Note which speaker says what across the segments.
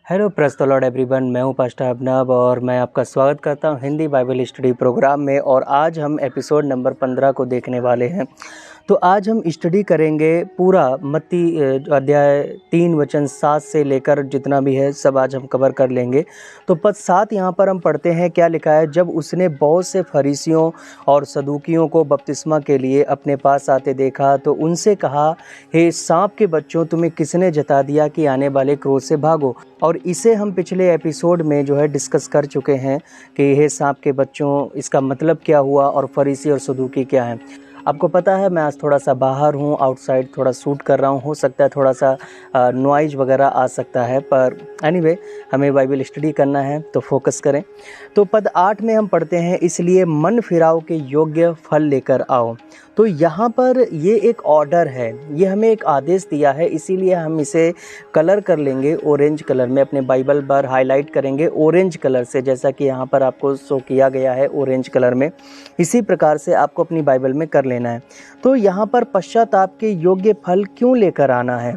Speaker 1: Hello praise the Lord everyone, मैं हूं pastor अभिनव और मैं आपका स्वागत करता हूं हिंदी बाइबल स्टडी प्रोग्राम में। और आज हम एपिसोड नंबर 15 को देखने वाले हैं। तो आज हम स्टडी करेंगे पूरा मत्ती अध्याय 3 वचन 7 से लेकर जितना भी है सब आज हम कवर कर लेंगे। तो पद 7 यहाँ पर हम पढ़ते हैं, क्या लिखा है। जब उसने बहुत से फरीसियों और सदूकियों को बपतिस्मा के लिए अपने पास आते देखा तो उनसे कहा, हे सांप के बच्चों, तुम्हें किसने जता दिया कि आने वाले क्रोध से भागो। और इसे हम पिछले एपिसोड में जो है डिस्कस कर चुके हैं कि हे सांप के बच्चों, इसका मतलब क्या हुआ और फरीसी और सदूकी क्या है। आपको पता है मैं आज थोड़ा सा बाहर हूँ, आउटसाइड थोड़ा शूट कर रहा हूँ, हो सकता है थोड़ा सा नॉइज वगैरह आ सकता है, पर एनीवे हमें बाइबल स्टडी करना है तो फोकस करें। तो पद 8 में हम पढ़ते हैं, इसलिए मन फिराव के योग्य फल लेकर आओ। तो यहाँ पर ये एक ऑर्डर है, ये हमें एक आदेश दिया है, इसीलिए हम इसे कलर कर लेंगे ऑरेंज कलर में, अपने बाइबल पर हाईलाइट करेंगे ऑरेंज कलर से, जैसा कि यहाँ पर आपको शो किया गया है ऑरेंज कलर में। इसी प्रकार से आपको अपनी बाइबल में कर लेना है। तो यहाँ पर पश्चाताप के योग्य फल क्यों लेकर आना है।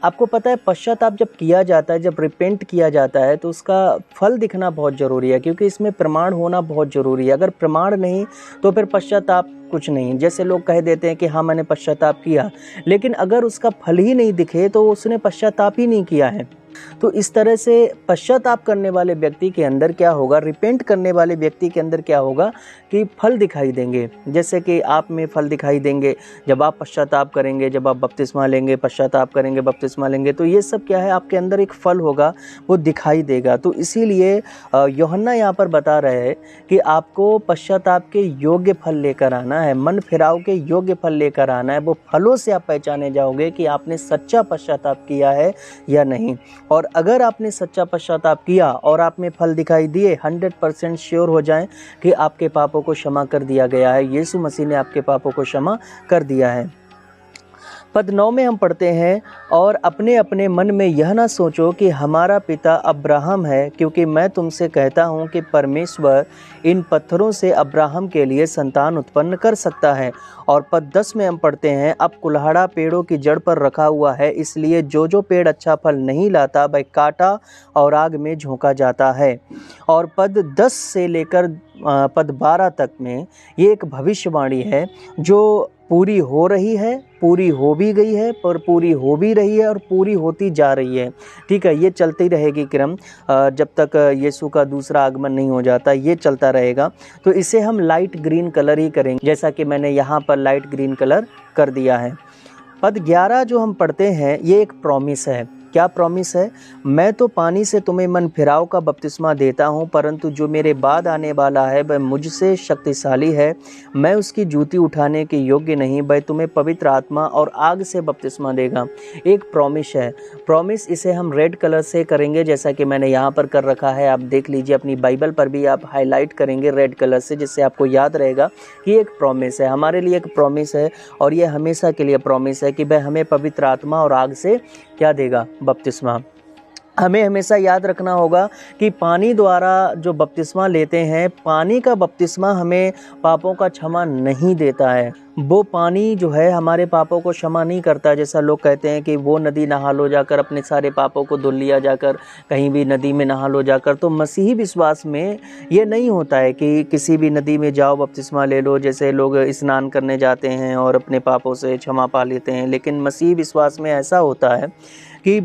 Speaker 1: आपको पता है पश्चाताप जब किया जाता है, जब रिपेंट किया जाता है तो उसका फल दिखना बहुत ज़रूरी है, क्योंकि इसमें प्रमाण होना बहुत ज़रूरी है। अगर प्रमाण नहीं तो फिर पश्चाताप कुछ नहीं। जैसे लोग कह देते हैं कि हाँ मैंने पश्चाताप किया, लेकिन अगर उसका फल ही नहीं दिखे तो उसने पश्चाताप ही नहीं किया है। तो इस तरह से पश्चाताप करने वाले व्यक्ति के अंदर क्या होगा, रिपेंट करने वाले व्यक्ति के अंदर क्या होगा कि फल दिखाई देंगे। जैसे कि आप में फल दिखाई देंगे जब आप पश्चाताप करेंगे, जब आप बपतिस्मा लेंगे, पश्चाताप करेंगे, बपतिस्मा लेंगे, तो ये सब क्या है, आपके अंदर एक फल होगा, वो दिखाई देगा। तो इसीलिए यूहन्ना यहाँ पर बता रहे हैं कि आपको पश्चाताप के योग्य फल लेकर आना है, मन फिराव के योग्य फल लेकर आना है। वो फलों से आप पहचाने जाओगे कि आपने सच्चा पश्चाताप किया है या नहीं। और अगर आपने सच्चा पश्चाताप किया और आप में फल दिखाई दिए, 100% श्योर हो जाएं कि आपके पापों को क्षमा कर दिया गया है, यीशु मसीह ने आपके पापों को क्षमा कर दिया है। पद 9 में हम पढ़ते हैं, और अपने अपने मन में यह ना सोचो कि हमारा पिता अब्राहम है, क्योंकि मैं तुमसे कहता हूँ कि परमेश्वर इन पत्थरों से अब्राहम के लिए संतान उत्पन्न कर सकता है। और पद 10 में हम पढ़ते हैं, अब कुल्हाड़ा पेड़ों की जड़ पर रखा हुआ है, इसलिए जो जो पेड़ अच्छा फल नहीं लाता वह काटा और आग में झोंका जाता है। और पद 10 से लेकर पद 12 तक में ये एक भविष्यवाणी है जो पूरी हो रही है, पूरी हो भी गई है, पर पूरी हो भी रही है और पूरी होती जा रही है। ठीक है, ये चलती रहेगी क्रम जब तक यीशु का दूसरा आगमन नहीं हो जाता, ये चलता रहेगा। तो इसे हम लाइट ग्रीन कलर ही करेंगे, जैसा कि मैंने यहाँ पर लाइट ग्रीन कलर कर दिया है। पद 11 जो हम पढ़ते हैं, ये एक प्रॉमिस है। क्या प्रॉमिस है, मैं तो पानी से तुम्हें मन फिराव का बपतिस्मा देता हूँ, परंतु जो मेरे बाद आने वाला है वह मुझसे शक्तिशाली है, मैं उसकी जूती उठाने के योग्य नहीं, वह तुम्हें पवित्र आत्मा और आग से बपतिस्मा देगा। एक प्रॉमिस है, प्रॉमिस इसे हम रेड कलर से करेंगे, जैसा कि मैंने यहाँ पर कर रखा है। आप देख लीजिए, अपनी बाइबल पर भी आप हाईलाइट करेंगे रेड कलर से, जिससे आपको याद रहेगा कि एक प्रॉमिस है, हमारे लिए एक प्रॉमिस है, और ये हमेशा के लिए प्रॉमिस है कि वह हमें पवित्र आत्मा और आग से क्या देगा, बपतिस्मा। हमें हमेशा याद रखना होगा कि पानी द्वारा जो बपतिस्मा लेते हैं, पानी का बपतिस्मा हमें पापों का क्षमा नहीं देता है। वो पानी जो है हमारे पापों को क्षमा नहीं करता। जैसा लोग कहते हैं कि वो नदी नहा लो जाकर, अपने सारे पापों को धुल लिया जाकर, कहीं भी नदी में नहा लो जाकर। तो मसीही विश्वास में ये नहीं होता है कि किसी भी नदी में जाओ बपतिस्मा ले लो, जैसे लोग स्नान करने जाते हैं और अपने पापों से क्षमा पा लेते हैं। लेकिन मसीही विश्वास में ऐसा होता है कि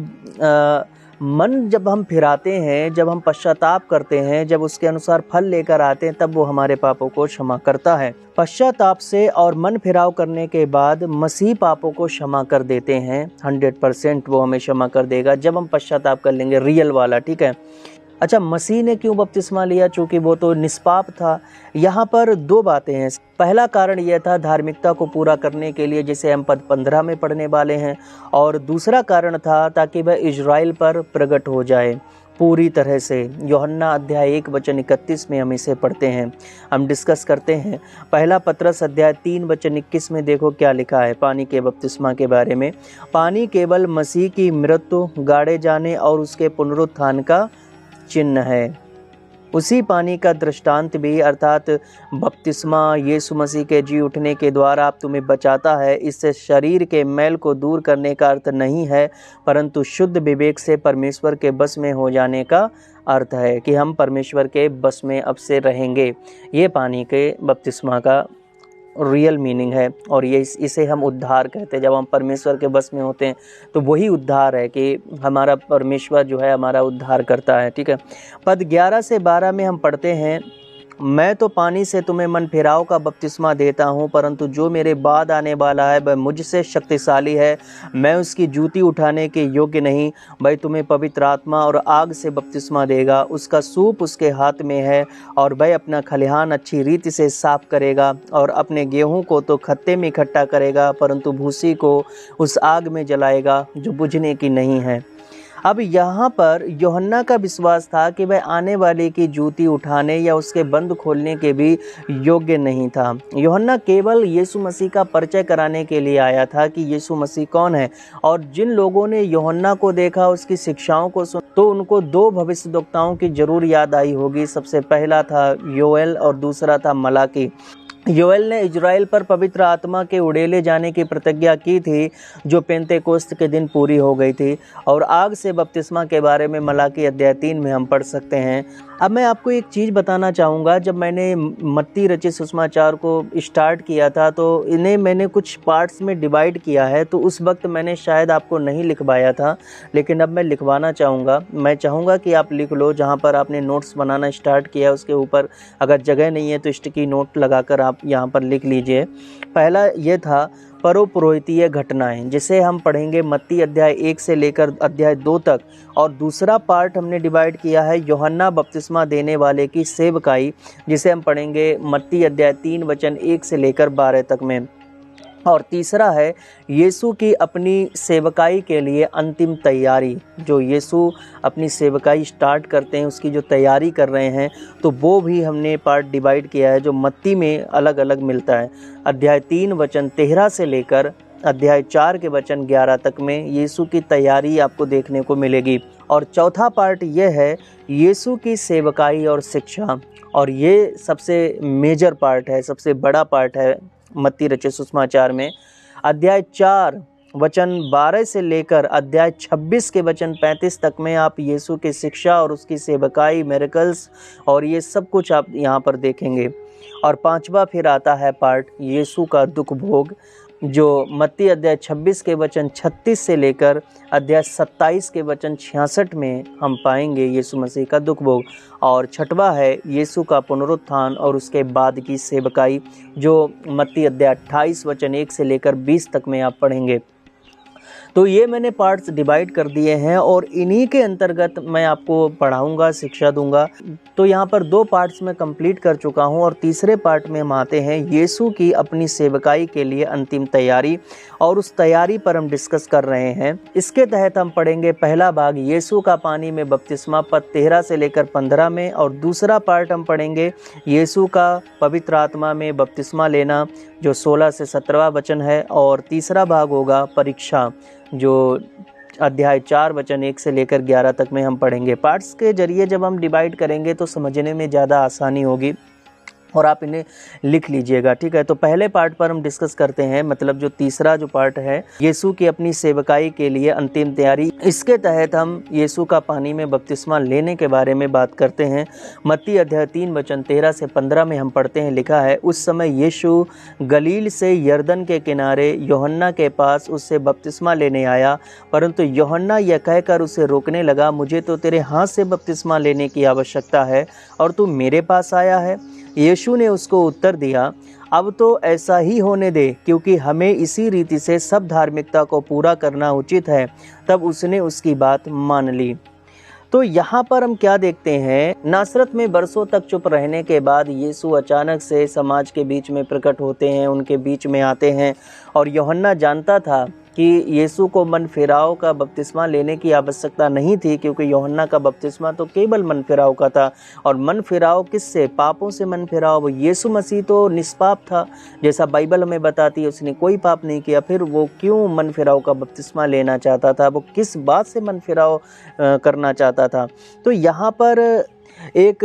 Speaker 1: मन जब हम फिराते हैं, जब हम पश्चाताप करते हैं, जब उसके अनुसार फल लेकर आते हैं, तब वो हमारे पापों को क्षमा करता है। पश्चाताप से और मन फिराव करने के बाद मसीह पापों को क्षमा कर देते हैं, 100% वो हमें क्षमा कर देगा जब हम पश्चाताप कर लेंगे, रियल वाला। ठीक है, अच्छा, मसीह ने क्यों बपतिस्मा लिया? चूँकि वो तो निष्पाप था। यहाँ पर दो बातें हैं। पहला कारण यह था धार्मिकता को पूरा करने के लिए, जिसे हम पद 15 में पढ़ने वाले हैं, और दूसरा कारण था ताकि वह इजराइल पर प्रकट हो जाए पूरी तरह से। यूहन्ना अध्याय 1 वचन 31 में हम इसे पढ़ते हैं, हम डिस्कस करते हैं। पहला पत्रस अध्याय 3 वचन 21 में देखो क्या लिखा है पानी के बपतिस्मा के बारे में। पानी केवल मसीह की मृत्यु, गाड़े जाने और उसके पुनरुत्थान का चिन्ह है। उसी पानी का दृष्टांत भी अर्थात बपतिस्मा यीशु मसीह के जी उठने के द्वारा आप तुम्हें बचाता है। इससे शरीर के मैल को दूर करने का अर्थ नहीं है, परंतु शुद्ध विवेक से परमेश्वर के बस में हो जाने का अर्थ है कि हम परमेश्वर के बस में अब से रहेंगे। ये पानी के बपतिस्मा का रियल मीनिंग है और ये इसे हम उद्धार कहते हैं। जब हम परमेश्वर के बस में होते हैं तो वही उद्धार है कि हमारा परमेश्वर जो है हमारा उद्धार करता है। ठीक है, पद 11 से 12 में हम पढ़ते हैं, मैं तो पानी से तुम्हें मन फिराव का बपतिस्मा देता हूँ, परंतु जो मेरे बाद आने वाला है वह मुझसे शक्तिशाली है, मैं उसकी जूती उठाने के योग्य नहीं। वह तुम्हें पवित्र आत्मा और आग से बपतिस्मा देगा। उसका सूप उसके हाथ में है और वह अपना खलिहान अच्छी रीति से साफ करेगा और अपने गेहूं को तो खत्ते में इकट्ठा करेगा, परंतु भूसी को उस आग में जलाएगा जो बुझने की नहीं है। अब यहाँ पर यूहन्ना का विश्वास था कि वह आने वाले की जूती उठाने या उसके बंद खोलने के भी योग्य नहीं था। यूहन्ना केवल यीशु मसीह का परिचय कराने के लिए आया था कि यीशु मसीह कौन है। और जिन लोगों ने यूहन्ना को देखा, उसकी शिक्षाओं को सुना, तो उनको दो भविष्यद्वक्ताओं की जरूर याद आई होगी। सबसे पहला था योएल और दूसरा था मलाकी। योएल ने इजराइल पर पवित्र आत्मा के उड़ेले जाने की प्रतिज्ञा की थी जो पेंतेकोस्त के दिन पूरी हो गई थी। और आग से बपतिस्मा के बारे में मलाकी अध्याय 3 में हम पढ़ सकते हैं। अब मैं आपको एक चीज़ बताना चाहूँगा, जब मैंने मत्ती रचित सुसमाचार को स्टार्ट किया था तो इन्हें मैंने कुछ पार्ट्स में डिवाइड किया है, तो उस वक्त मैंने शायद आपको नहीं लिखवाया था, लेकिन अब मैं लिखवाना चाहूँगा। मैं चाहूँगा कि आप लिख लो, जहाँ पर आपने नोट्स बनाना स्टार्ट किया उसके ऊपर अगर जगह नहीं है तो स्टिकी नोट लगाकर आप यहाँ पर लिख लीजिए। पहला ये था परोपुरोहितीय घटनाएं, जिसे हम पढ़ेंगे मत्ती अध्याय 1 से लेकर अध्याय 2 तक। और दूसरा पार्ट हमने डिवाइड किया है यूहन्ना बपतिस्मा देने वाले की सेवकाई, जिसे हम पढ़ेंगे मत्ती अध्याय 3 वचन 1 से लेकर 12 तक में। और तीसरा है यीशु की अपनी सेवकाई के लिए अंतिम तैयारी, जो यीशु अपनी सेवकाई स्टार्ट करते हैं उसकी जो तैयारी कर रहे हैं, तो वो भी हमने पार्ट डिवाइड किया है जो मत्ती में अलग अलग मिलता है। अध्याय 3 वचन 13 से लेकर अध्याय 4 के वचन 11 तक में यीशु की तैयारी आपको देखने को मिलेगी। और चौथा पार्ट ये है यीशु की सेवकाई और शिक्षा, और ये सबसे मेजर पार्ट है, सबसे बड़ा पार्ट है मत्ती रचित सुसमाचार में। अध्याय 4 वचन 12 से लेकर अध्याय 26 के वचन 35 तक में आप यीशु की शिक्षा और उसकी सेवकाई, मिरेकल्स और ये सब कुछ आप यहाँ पर देखेंगे। और पांचवा फिर आता है पार्ट यीशु का दुख भोग, जो मत्ती अध्याय 26 के वचन 36 से लेकर अध्याय 27 के वचन 66 में हम पाएंगे यीशु मसीह का दुख भोग। और छठवा है यीशु का पुनरुत्थान और उसके बाद की सेवकाई, जो मत्ती अध्याय 28 वचन 1 से लेकर 20 तक में आप पढ़ेंगे। तो ये मैंने पार्ट्स डिवाइड कर दिए हैं और इन्हीं के अंतर्गत मैं आपको पढ़ाऊंगा, शिक्षा दूंगा। तो यहाँ पर 2 पार्ट्स में कंप्लीट कर चुका हूँ और तीसरे पार्ट में हम आते हैं यीशु की अपनी सेवकाई के लिए अंतिम तैयारी, और उस तैयारी पर हम डिस्कस कर रहे हैं। इसके तहत हम पढ़ेंगे पहला भाग यीशु का पानी में बपतिस्मा पद 13 से लेकर 15 में, और दूसरा पार्ट हम पढ़ेंगे यीशु का पवित्र आत्मा में बपतिस्मा लेना जो 16 से 17 वचन है, और तीसरा भाग होगा परीक्षा जो अध्याय 4 वचन 1 से लेकर 11 तक में हम पढ़ेंगे। पार्ट्स के जरिए जब हम डिवाइड करेंगे तो समझने में ज़्यादा आसानी होगी और आप इन्हें लिख लीजिएगा, ठीक है। तो पहले पार्ट पर हम डिस्कस करते हैं, मतलब जो तीसरा जो पार्ट है यीशु की अपनी सेवकाई के लिए अंतिम तैयारी। इसके तहत हम यीशु का पानी में बपतिस्मा लेने के बारे में बात करते हैं। मत्ती अध्याय 3 वचन 13 से 15 में हम पढ़ते हैं, लिखा है, उस समय यीशु गलील से यरदन के किनारे यूहन्ना के पास उससे बपतिस्मा लेने आया, परंतु यूहन्ना यह कहकर उसे रोकने लगा, मुझे तो तेरे हाथ से बपतिस्मा लेने की आवश्यकता है और तू मेरे पास आया है। यीशु ने उसको उत्तर दिया, अब तो ऐसा ही होने दे, क्योंकि हमें इसी रीति से सब धार्मिकता को पूरा करना उचित है। तब उसने उसकी बात मान ली। तो यहाँ पर हम क्या देखते हैं, नासरत में बरसों तक चुप रहने के बाद यीशु अचानक से समाज के बीच में प्रकट होते हैं, उनके बीच में आते हैं। और यूहन्ना जानता था कि यीशु को मन फिराव का बपतिस्मा लेने की आवश्यकता नहीं थी, क्योंकि यूहन्ना का बपतिस्मा तो केवल मन फिराव का था। और मन फिराव किससे? पापों से मन फिराव। यीशु मसीह तो निष्पाप था, जैसा बाइबल हमें बताती है, उसने कोई पाप नहीं किया, फिर वो क्यों मन फिराव का बपतिस्मा लेना चाहता था? वो किस बात से मन फिराव करना चाहता था? तो यहाँ पर एक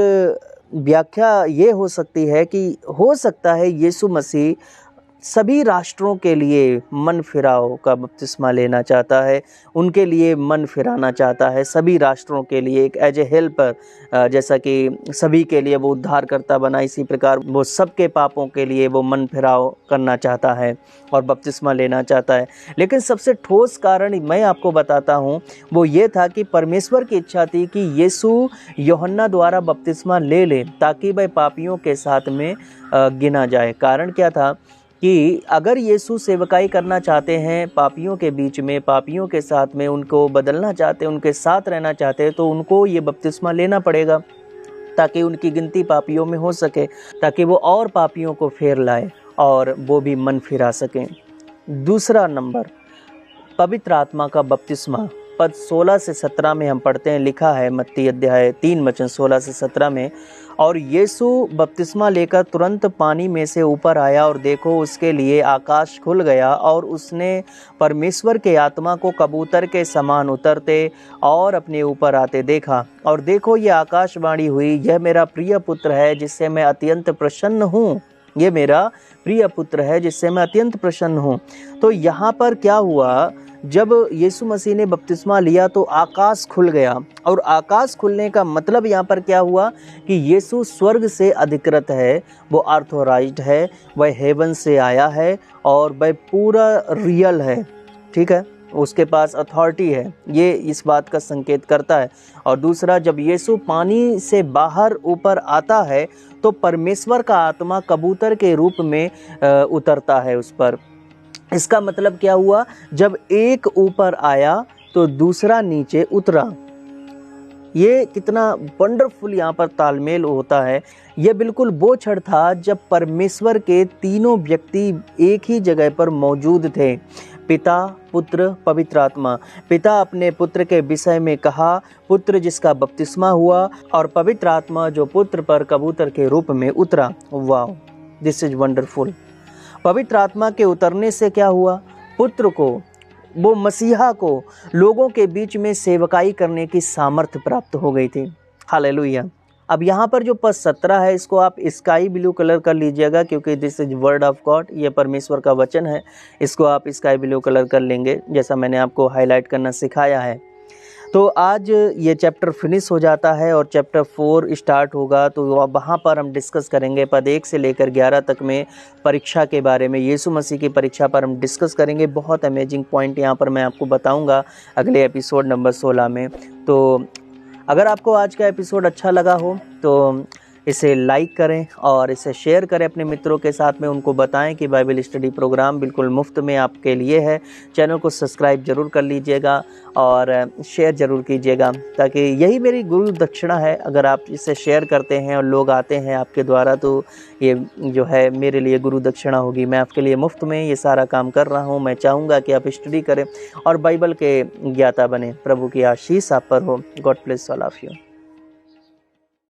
Speaker 1: व्याख्या ये हो सकती है कि हो सकता है यीशु मसीह सभी राष्ट्रों के लिए मन फिराव का बपतिस्मा लेना चाहता है, उनके लिए मन फिराना चाहता है, सभी राष्ट्रों के लिए एक एज ए हेल्पर, जैसा कि सभी के लिए वो उद्धारकर्ता बना, इसी प्रकार वो सबके पापों के लिए वो मन फिराव करना चाहता है और बपतिस्मा लेना चाहता है। लेकिन सबसे ठोस कारण मैं आपको बताता हूँ, वो ये था कि परमेश्वर की इच्छा थी कि यीशु यूहन्ना द्वारा बपतिस्मा ले ले ताकि वह पापियों के साथ में गिना जाए। कारण क्या था कि अगर यीशु सेवकाई करना चाहते हैं पापियों के बीच में, पापियों के साथ में उनको बदलना चाहते हैं, उनके साथ रहना चाहते हैं, तो उनको ये बपतिस्मा लेना पड़ेगा ताकि उनकी गिनती पापियों में हो सके, ताकि वो और पापियों को फेर लाए और वो भी मन फिरा सकें। दूसरा नंबर, पवित्र आत्मा का बपतिस्मा। पद 16 से 17 में हम पढ़ते हैं, लिखा है मत्ती अध्याय 3 वचन 16 से 17 में, और यीशु बपतिस्मा लेकर तुरंत पानी में से ऊपर आया और देखो उसके लिए आकाश खुल गया और उसने परमेश्वर के आत्मा को कबूतर के समान उतरते और अपने ऊपर आते देखा। और देखो ये आकाशवाणी हुई, यह मेरा प्रिय पुत्र है जिससे मैं अत्यंत प्रसन्न हूँ। ये मेरा प्रिय पुत्र है जिससे मैं अत्यंत प्रसन्न हूँ। तो यहाँ पर क्या हुआ, जब यीशु मसीह ने बपतिस्मा लिया तो आकाश खुल गया, और आकाश खुलने का मतलब यहाँ पर क्या हुआ कि यीशु स्वर्ग से अधिकृत है, वो ऑथोराइज्ड है, वह हेवन से आया है और वह पूरा रियल है, ठीक है, उसके पास अथॉरिटी है, ये इस बात का संकेत करता है। और दूसरा, जब यीशु पानी से बाहर ऊपर आता है तो परमेश्वर का आत्मा कबूतर के रूप में उतरता है उस पर। इसका मतलब क्या हुआ, जब एक ऊपर आया तो दूसरा नीचे उतरा। ये कितना वंडरफुल यहाँ पर तालमेल होता है। ये बिल्कुल वो क्षण था जब परमेश्वर के तीनों व्यक्ति एक ही जगह पर मौजूद थे, पिता, पुत्र, पवित्र आत्मा। पिता अपने पुत्र के विषय में कहा, पुत्र जिसका बपतिस्मा हुआ, और पवित्र आत्मा जो पुत्र पर कबूतर के रूप में उतरा। Wow, this is wonderful. पवित्र आत्मा के उतरने से क्या हुआ, पुत्र को, वो मसीहा को लोगों के बीच में सेवकाई करने की सामर्थ्य प्राप्त हो गई थी। हालेलुया। अब यहाँ पर जो पद 17 है, इसको आप स्काई ब्लू कलर कर लीजिएगा, क्योंकि this is word of God, ये परमेश्वर का वचन है। इसको आप स्काई ब्लू कलर कर लेंगे, जैसा मैंने आपको हाईलाइट करना सिखाया है। तो आज ये चैप्टर फिनिश हो जाता है और चैप्टर 4 स्टार्ट होगा। तो वहाँ पर हम डिस्कस करेंगे पद 1 से लेकर 11 तक में परीक्षा के बारे में, यीशु मसीह की परीक्षा पर हम डिस्कस करेंगे। बहुत अमेजिंग पॉइंट यहाँ पर मैं आपको बताऊँगा अगले एपिसोड नंबर 16 में। तो अगर आपको आज का एपिसोड अच्छा लगा हो तो इसे लाइक करें और इसे शेयर करें अपने मित्रों के साथ में, उनको बताएं कि बाइबल स्टडी प्रोग्राम बिल्कुल मुफ्त में आपके लिए है। चैनल को सब्सक्राइब जरूर कर लीजिएगा और शेयर जरूर कीजिएगा, ताकि यही मेरी गुरु दक्षिणा है। अगर आप इसे शेयर करते हैं और लोग आते हैं आपके द्वारा, तो ये जो है मेरे लिए गुरु दक्षिणा होगी। मैं आपके लिए मुफ्त में ये सारा काम कर रहा हूँ। मैं चाहूँगा कि आप स्टडी करें और बाइबल के ज्ञाता बने। प्रभु की आशीष आप पर हो। God bless all of you.